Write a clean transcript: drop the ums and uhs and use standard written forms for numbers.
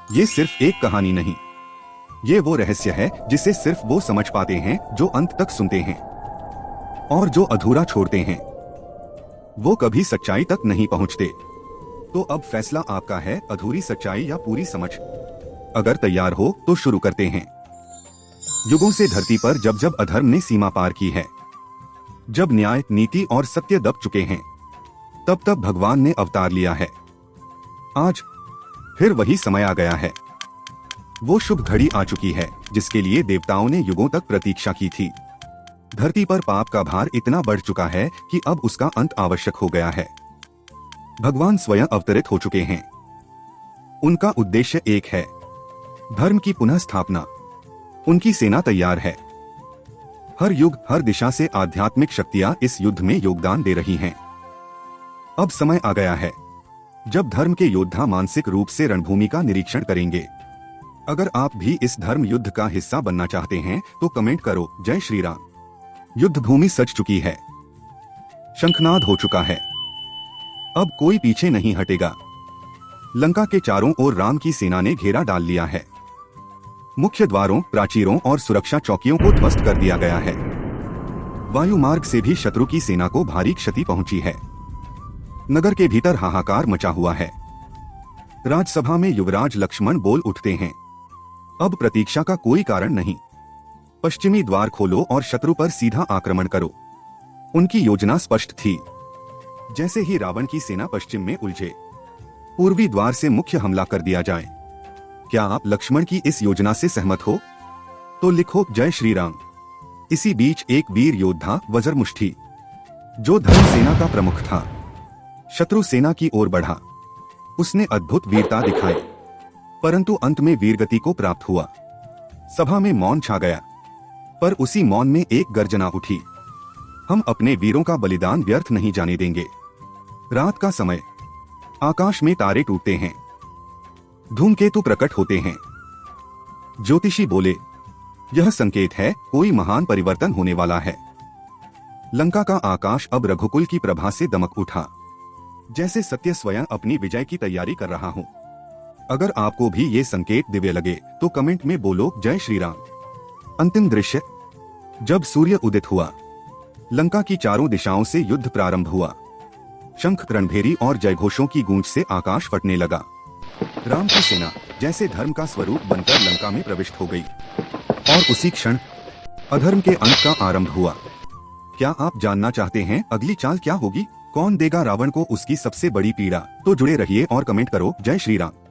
ये सिर्फ एक कहानी नहीं, ये वो रहस्य है जिसे सिर्फ वो समझ पाते हैं जो अंत तक सुनते हैं, और जो अधूरा छोड़ते हैं वो कभी सच्चाई तक नहीं पहुंचते। तो अब फैसला आपका है, अधूरी सच्चाई या पूरी समझ। अगर तैयार हो तो शुरू करते हैं। युगों से धरती पर जब जब अधर्म ने सीमा पार की है, जब न्याय, नीति और सत्य दब चुके हैं, तब तब भगवान ने अवतार लिया है। आज फिर वही समय आ गया है। वो शुभ घड़ी आ चुकी है जिसके लिए देवताओं ने युगों तक प्रतीक्षा की थी। धरती पर पाप का भार इतना बढ़ चुका है कि अब उसका अंत आवश्यक हो गया है। भगवान स्वयं अवतरित हो चुके हैं। उनका उद्देश्य एक है, धर्म की पुनः स्थापना। उनकी सेना तैयार है। हर युग, हर दिशा से आध्यात्मिक शक्तियां इस युद्ध में योगदान दे रही हैं। अब समय आ गया है जब धर्म के योद्धा मानसिक रूप से रणभूमि का निरीक्षण करेंगे। अगर आप भी इस धर्म युद्ध का हिस्सा बनना चाहते हैं तो कमेंट करो, जय श्री राम। युद्ध भूमि सज चुकी है, शंखनाद हो चुका है, अब कोई पीछे नहीं हटेगा। लंका के चारों ओर राम की सेना ने घेरा डाल लिया है। मुख्य द्वारों, प्राचीरों और सुरक्षा चौकियों को ध्वस्त कर दिया गया है। वायु मार्ग से भी शत्रु की सेना को भारी क्षति पहुंची है। नगर के भीतर हाहाकार मचा हुआ है। राजसभा में युवराज लक्ष्मण बोल उठते हैं, अब प्रतीक्षा का कोई कारण नहीं। पश्चिमी द्वार खोलो और शत्रु पर सीधा आक्रमण करो। उनकी योजना स्पष्ट थी। जैसे ही रावण की सेना पश्चिम में उलझे, पूर्वी द्वार से मुख्य हमला कर दिया जाए। क्या आप लक्ष्मण की इस योजना से सहमत हो? तो लिखो, जय श्री राम। इसी बीच एक वीर योद्धा वज्रमुष्टि, जो धर्म सेना का प्रमुख था, शत्रु सेना की ओर बढ़ा। उसने अद्भुत वीरता दिखाई, परंतु अंत में वीरगति को प्राप्त हुआ। सभा में मौन छा गया, पर उसी मौन में एक गर्जना उठी, हम अपने वीरों का बलिदान व्यर्थ नहीं जाने देंगे। रात का समय, आकाश में तारे टूटते हैं, धूमकेतु प्रकट होते हैं। ज्योतिषी बोले, यह संकेत है कोई महान परिवर्तन होने वाला है। लंका का आकाश अब रघुकुल की प्रभा से दमक उठा, जैसे सत्य स्वयं अपनी विजय की तैयारी कर रहा हूँ। अगर आपको भी ये संकेत दिव्य लगे तो कमेंट में बोलो, जय श्री राम। अंतिम दृश्य, जब सूर्य उदित हुआ, लंका की चारों दिशाओं से युद्ध प्रारंभ हुआ। शंख, रणभेरी और जयघोषों की गूंज से आकाश फटने लगा। राम की सेना जैसे धर्म का स्वरूप बनकर लंका में प्रविष्ट हो गई, और उसी क्षण अधर्म के अंत का आरंभ हुआ। क्या आप जानना चाहते हैं अगली चाल क्या होगी? कौन देगा रावण को उसकी सबसे बड़ी पीड़ा? तो जुड़े रहिए और कमेंट करो, जय श्री राम।